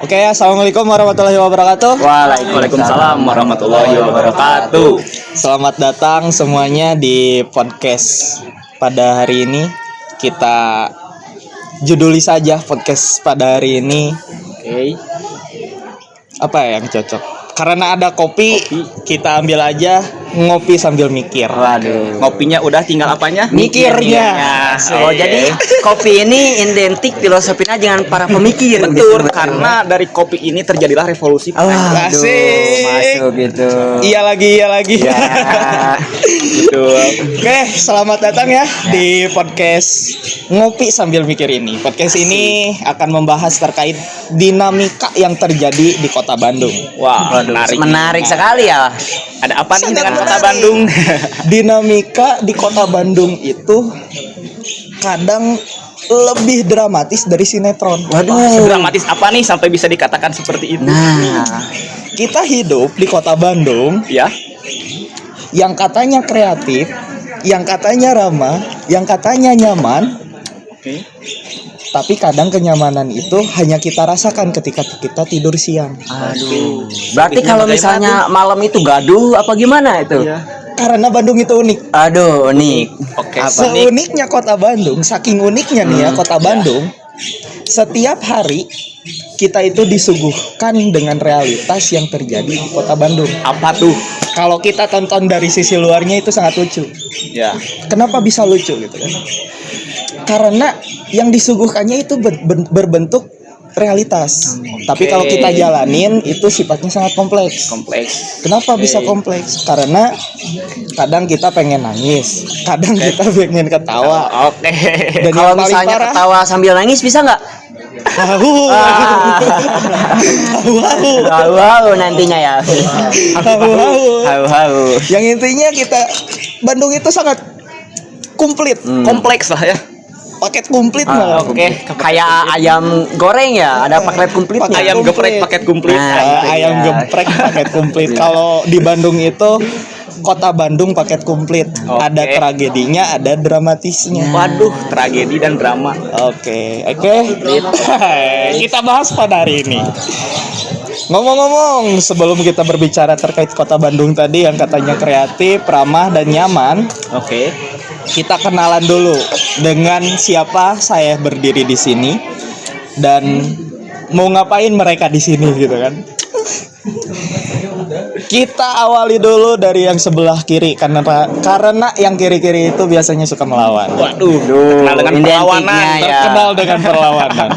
Oke, assalamualaikum warahmatullahi wabarakatuh. Waalaikumsalam warahmatullahi wabarakatuh. Selamat datang semuanya di podcast pada hari ini. Kita juduli saja podcast pada hari ini. Oke. Apa yang cocok? Karena ada kopi, kita ambil aja ngopi sambil mikir. Waduh. Ngopinya udah, tinggal apanya? Mikirnya. Oh, jadi kopi ini identik filosofinya dengan para pemikir. Betul, karena dari kopi ini terjadilah revolusi. Asik. Masuk gitu. Iya lagi. Ya. Gitu. Oke, selamat datang ya di podcast Ngopi Sambil Mikir ini. Podcast ini akan membahas terkait dinamika yang terjadi di Kota Bandung. Wah, menarik sekali ya. Ada apa nih dengan Kota Bandung? Dinamika di Kota Bandung itu kadang lebih dramatis dari sinetron. Waduh, dramatis apa nih sampai bisa dikatakan seperti itu? Nah, kita hidup di Kota Bandung Ya. yang katanya kreatif, yang katanya ramah, yang katanya nyaman. Oke. Tapi kadang kenyamanan itu hanya kita rasakan ketika kita tidur siang. Aduh. Berarti kalau misalnya malam itu gaduh apa gimana itu? Ya. Karena Bandung itu unik. Aduh, unik. Oke. Seuniknya Kota Bandung, saking uniknya nih ya Kota Bandung. Setiap hari kita itu disuguhkan dengan realitas yang terjadi di Kota Bandung. Apa tuh? Kalau kita tonton dari sisi luarnya itu sangat lucu. Ya. Kenapa bisa lucu gitu kan? Karena yang disuguhkannya itu berbentuk realitas. Tapi kalau kita jalanin itu sifatnya sangat kompleks. Kenapa bisa kompleks? Karena kadang kita pengen nangis, kadang kita pengen ketawa. Oke. Dan kalau yang paling misalnya parah, ketawa sambil nangis bisa nggak? Wow, nantinya ya. Yang intinya kita Bandung itu sangat komplit, Kompleks lah ya. paket komplit malah. Oke. Kayak ayam goreng ya, ada paket komplitnya. Paket Ayam komplit. geprek paket komplit. Ayam geprek paket komplit. Kalau di Bandung itu Kota Bandung paket komplit. Oke. Ada tragedinya, ada dramatisnya. Waduh, tragedi dan drama. Oke. Kita bahas pada hari ini. Ngomong-ngomong, sebelum kita berbicara terkait Kota Bandung tadi yang katanya kreatif, ramah dan nyaman, Oke. kita kenalan dulu dengan siapa saya berdiri di sini dan mau ngapain mereka di sini gitu kan. Kita awali dulu dari yang sebelah kiri karena yang kiri-kiri itu biasanya suka melawan. Waduh, terkenal dengan perlawanan. Terkenal dengan perlawanan.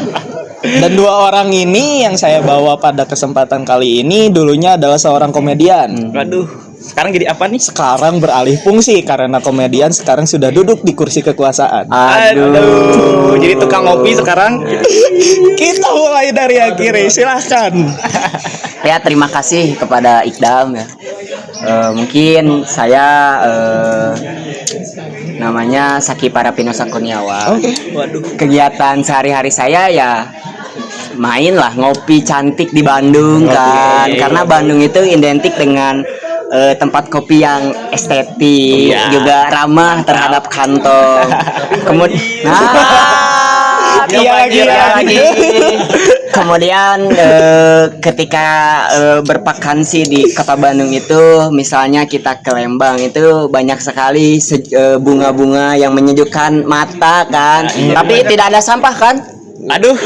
Dan dua orang ini yang saya bawa pada kesempatan kali ini dulunya adalah seorang komedian. Waduh, sekarang jadi apa nih? Sekarang beralih fungsi karena komedian sekarang sudah duduk di kursi kekuasaan. Aduh, jadi tukang ngopi sekarang. Kita mulai dari yang kiri, silahkan. Ya, terima kasih kepada Ikdam ya. Mungkin saya namanya Saki Parapinosa Kurniawan. Oke. Waduh. Kegiatan sehari-hari saya ya main lah ngopi cantik di Bandung kan. Karena Bandung itu identik dengan tempat kopi yang estetik, juga ramah terhadap kantong. Kemudian lagi. Kemudian ketika bervakansi di Kota Bandung itu, misalnya kita ke Lembang itu banyak sekali bunga-bunga yang menyejukkan mata kan. Tapi tidak ada sampah kan? Aduh.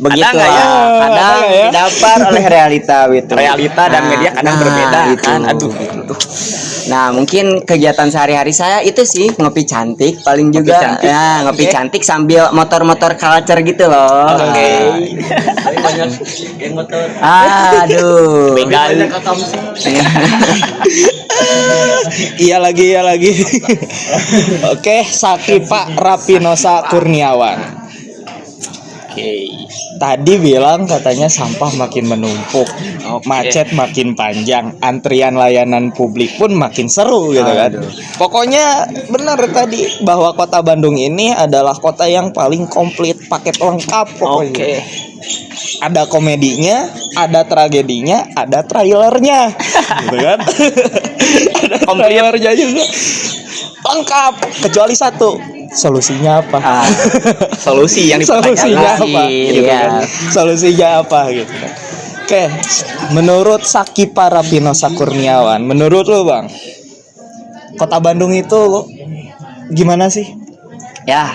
Begitu ya? Kadang didapat oleh realita gitu. Realita dan media kadang berbeda itu. kan. Aduh. Nah, mungkin kegiatan sehari-hari saya itu sih ngopi cantik paling juga. Ngopi cantik sambil motor-motor culture gitu loh. Oke. Banyak geng motor. Aduh. Begal. Iya lagi. Oke, Saki Pak Rapinosa Kurniawan. Oke. Tadi bilang katanya sampah makin menumpuk, macet makin panjang, antrian layanan publik pun makin seru gitu kan. Pokoknya benar tadi bahwa Kota Bandung ini adalah kota yang paling komplit, paket lengkap pokoknya. Oke. Ada komedinya, ada tragedinya, ada trailernya, gitu kan? Ada trailernya juga. lengkap kecuali satu. Solusinya apa? Solusi yang Solusinya dipertanyakan. apa? Gitu Iya. kan. Solusinya apa gitu kan. Oke, menurut Saki Parapinosa Kurniawan, menurut lo Bang, Kota Bandung itu gimana sih? Ya,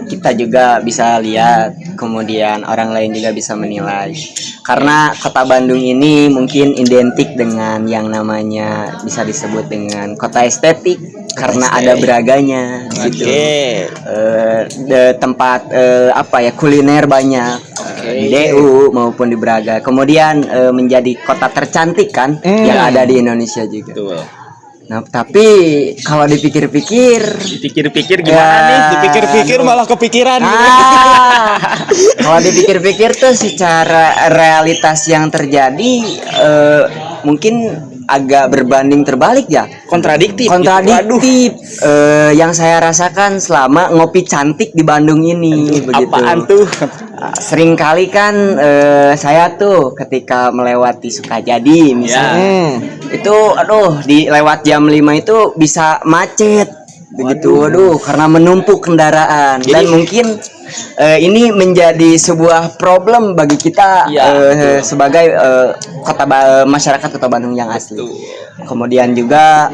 kita juga bisa lihat, kemudian orang lain juga bisa menilai. Karena Kota Bandung ini mungkin identik dengan yang namanya bisa disebut dengan kota estetik karena ada beraganya gitu. Tempat apa ya, kuliner banyak di DU maupun di Braga. Kemudian menjadi kota tercantik kan yang ada di Indonesia juga. Betul. Nah, tapi kalau dipikir-pikir Gimana nih? Dipikir-pikir malah kepikiran gitu. Kalau dipikir-pikir tuh secara realitas yang terjadi mungkin agak berbanding terbalik ya. Kontradiktif. Kontradiktif. Yang saya rasakan selama ngopi cantik di Bandung ini begitu. Apaan tuh? Sering kali kan saya tuh ketika melewati Sukajadi misalnya itu di lewat jam 5 itu bisa macet begitu. Karena menumpuk kendaraan. Dan mungkin ini menjadi sebuah problem bagi kita sebagai masyarakat Kota Bandung yang asli. Kkemudian juga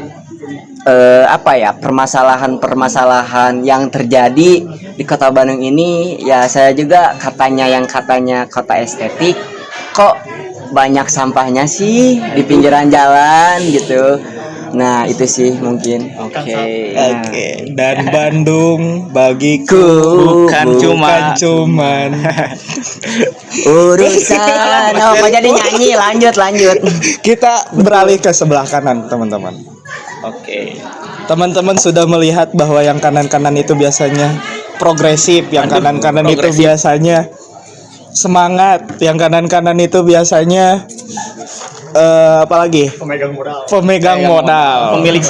permasalahan yang terjadi di Kota Bandung ini ya, saya juga katanya kota estetik, kok banyak sampahnya sih di pinggiran jalan gitu. Nah itu sih mungkin. Oke. Dan Bandung bagiku bukan cuman urusan. Kok jadi nyanyi? Lanjut. Kita beralih ke sebelah kanan, teman-teman. Oke. Teman-teman sudah melihat bahwa yang kanan-kanan itu biasanya progresif, yang kanan-kanan itu biasanya semangat, yang kanan-kanan itu biasanya apalagi pemegang modal, pemilik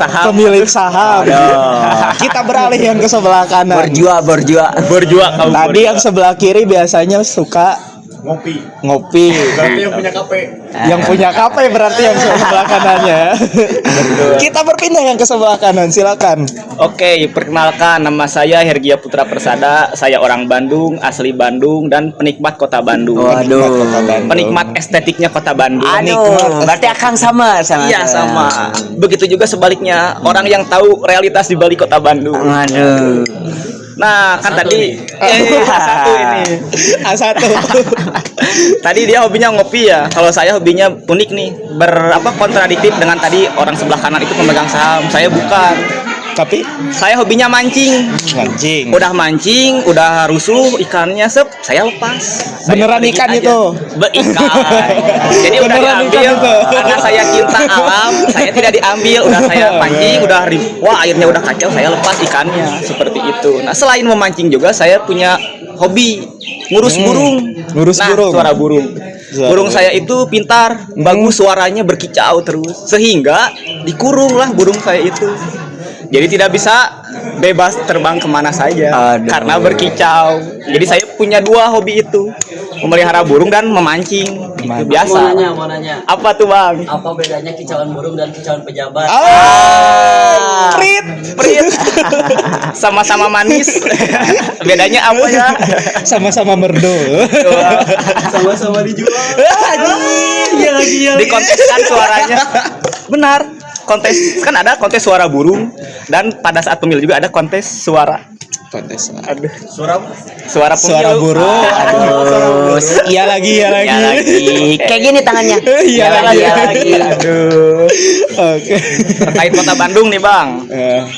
saham. Kita beralih yang ke sebelah kanan, berjuang. Tadi yang sebelah kiri biasanya suka ngopi. Berarti yang punya kafe. Yang punya kafe berarti yang sebelah kanannya. Kita berpindah yang ke sebelah kanan, silakan. Oke, perkenalkan, nama saya Hergia Putra Persada. Saya orang Bandung, asli Bandung dan penikmat Kota Bandung. Penikmat estetiknya Kota Bandung. Berarti akan sama. Iya, sama. Begitu juga sebaliknya, orang yang tahu realitas di balik Kota Bandung. Nah, kan tadi satu ini. A1. Tadi dia hobinya ngopi ya. Kalau saya hobinya unik nih, kontradiktif dengan tadi orang sebelah kanan itu pemegang saham. Saya bukan. Tapi saya hobinya mancing. Udah mancing, udah rusuh ikannya saya lepas. Beneran ikan itu? Ikan. Jadi udah diambil karena saya cinta alam, saya tidak diambil. Udah saya pancing, airnya udah kacau, saya lepas ikannya. Seperti itu. Nah, selain memancing juga saya punya hobi ngurus burung. Suara burung. Burung saya itu pintar, bagus suaranya, berkicau terus. Sehingga dikurung lah burung saya itu. Jadi tidak bisa bebas terbang kemana saja karena berkicau. Jadi saya punya dua hobi itu, memelihara burung dan memancing. Itu biasa. Mau nanya. Apa tuh Bang? Apa bedanya kicauan burung dan kicauan pejabat? Prit. Sama-sama manis. Bedanya apa ya? Sama-sama merdu. Sama-sama dijual. Dikonteskan suaranya. Benar. Kontes kan ada kontes suara burung dan pada saat pemilu juga ada kontes suara. Suara burung. Iya lagi. Kayak gini tangannya. Iya lagi. Oke. Terkait Kota Bandung nih Bang.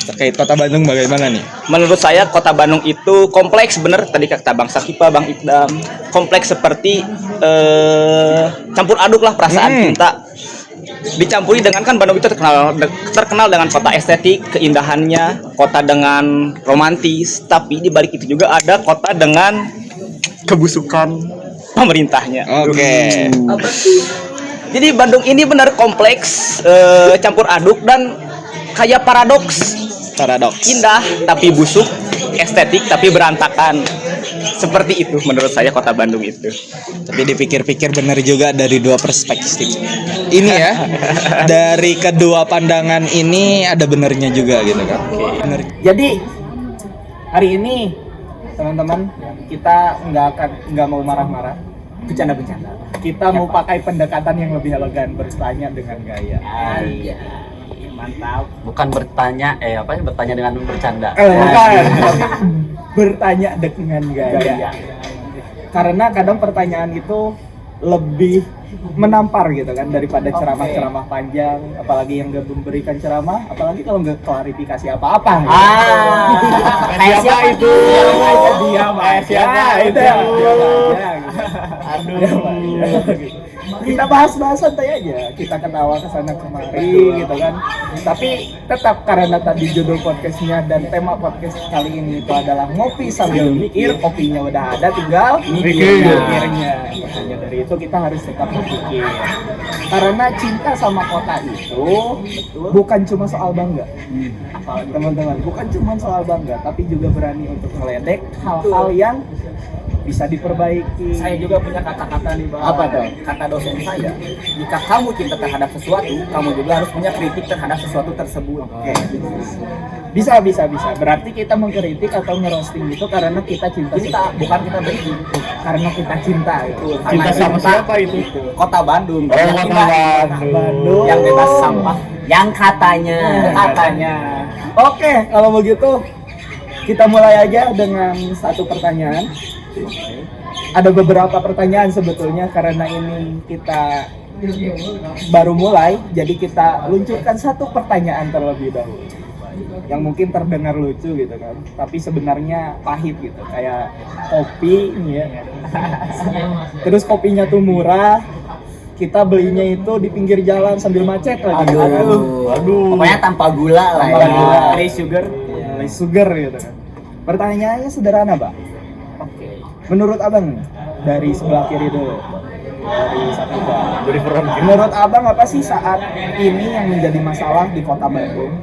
Terkait Kota Bandung bagaimana nih? Menurut saya Kota Bandung itu kompleks bener. Tadi kata Bang Sakipa, Bang Ikdam. Kompleks seperti campur aduk lah perasaan cinta. Dicampuri dengan kan Bandung itu terkenal dengan kota estetik, keindahannya, kota dengan romantis, tapi di balik itu juga ada kota dengan kebusukan pemerintahnya. Oke. Jadi Bandung ini benar kompleks, campur aduk dan kayak paradoks. Indah tapi busuk, estetik tapi berantakan. Seperti itu menurut saya kota Bandung itu. Tapi dipikir-pikir benar juga dari dua perspektif. Ini ya, dari kedua pandangan ini ada benernya juga gitu kan. Bener. Jadi hari ini teman-teman kita nggak mau marah-marah, bercanda-bercanda. Kita mau pakai pendekatan yang lebih elegan, bertanya dengan gaya. Mantap. Bukan bertanya, bertanya dengan bercanda. Bukan. Bertanya dengan gaya. Karena kadang pertanyaan itu lebih menampar gitu kan daripada ceramah-ceramah panjang, apalagi yang gak memberikan ceramah, apalagi kalau nggak klarifikasi apa-apa. Kayak siapa itu? Diam aja. Itu ya. Aduh. Kita bahas-bahas santai aja, kita ketawa kesana kemari gitu kan. Tapi tetap karena tadi judul podcastnya dan tema podcast kali ini itu adalah ngopi sambil mikir, kopinya udah ada, tinggal mikirnya. Makanya dari itu kita harus tetap berpikir. Karena cinta sama kota itu bukan cuma soal bangga, teman-teman. Bukan cuma soal bangga, tapi juga berani untuk meledek hal-hal yang bisa diperbaiki. Saya juga punya kata-kata nih, Bang. Apa tuh? Kata dosen saya, jika kamu cinta terhadap sesuatu, kamu juga harus punya kritik terhadap sesuatu tersebut. Oke. Bisa. Berarti kita mengkritik atau ngerosting itu karena kita cinta, Bukan kita benci. karena kita cinta itu. Cinta sama siapa itu? Kota Bandung. Bandung. Yang bebas sampah. Yang katanya. Oke, kalau begitu kita mulai aja dengan satu pertanyaan. Ada beberapa pertanyaan sebetulnya karena ini kita baru mulai, jadi kita luncurkan satu pertanyaan terlebih dahulu yang mungkin terdengar lucu gitu kan, tapi sebenarnya pahit gitu, kayak kopi nih ya. Terus kopinya tuh murah, kita belinya itu di pinggir jalan sambil macet lagi. Aduh. Pokoknya tanpa gula lah Tanpa ya. gula. Less sugar gitu kan. Pertanyaannya sederhana, Bang. Menurut Abang nih, dari sebelah kiri dulu, dari Satika. Menurut Abang apa sih saat ini yang menjadi masalah di kota Bandung?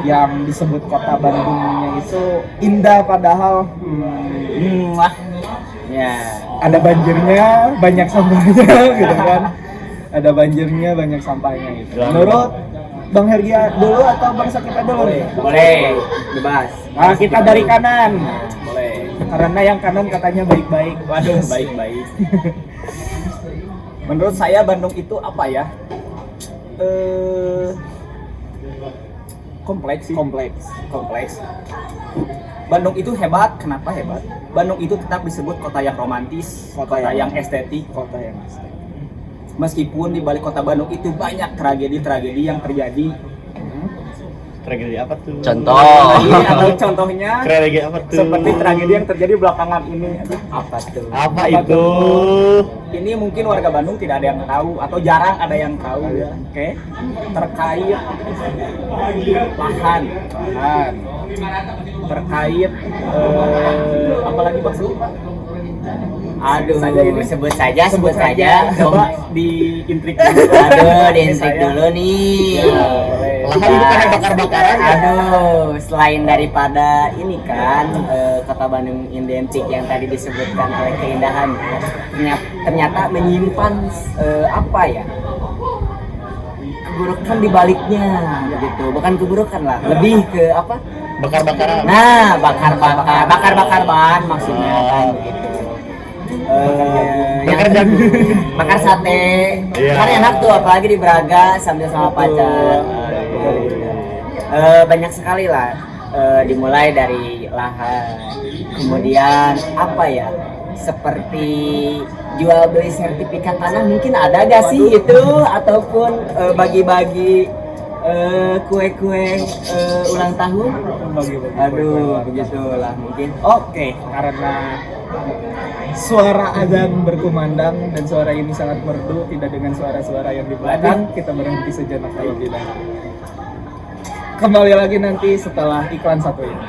Yang disebut kota Bandungnya itu indah padahal Ya. ada banjirnya, banyak sampahnya gitu kan. Ada banjirnya, banyak sampahnya gitu. Menurut Bang Hergia dulu atau Bang Sakita dulu nih? Boleh, bebas. Nah, kita dari kanan. Boleh. Karena yang kanan katanya baik-baik. Waduh, baik-baik. Menurut saya Bandung itu apa ya? Kompleks. Bandung itu hebat. Kenapa hebat? Bandung itu tetap disebut kota yang romantis, kota yang estetik, Kota yang asli. meskipun di balik kota Bandung itu banyak tragedi-tragedi yang terjadi. Tragedi apa tuh? Contoh. Atau contohnya Tragedi apa tuh? seperti tragedi yang terjadi belakangan ini. Apa tuh? Apa itu? Ini mungkin warga Bandung tidak ada yang tahu atau jarang ada yang tahu ya. Oke. Terkait lahan. Terkait apalagi maksud? Aduh, sebut saja. Coba diintrik dulu. Aduh, diintrik dulu nih. Lahan bukan yang bakar-bakaran ya? Aduh, selain daripada ini kan kota Bandung identik yang tadi disebutkan oleh keindahan, ternyata menyimpan apa ya? Keburukan di baliknya begitu. Bukan keburukan lah, lebih ke apa? Bakar-bakaran. Nah, bakar bahan maksudnya kan begitu. Bakar jagung. Bakar sate. Iya. Kan enak tuh apalagi di Braga sambil sama pacar. Banyak sekali lah. Dimulai dari lahan. Kemudian apa ya? Seperti jual beli sertifikat tanah mungkin ada gak sih itu, ataupun bagi-bagi kue-kue ulang tahun. Aduh, begitulah mungkin. Oke, karena suara azan berkumandang dan suara ini sangat merdu, tidak dengan suara-suara yang di belakang, kita berhenti sejenak terlebih dahulu. Kembali lagi nanti setelah iklan satu ini.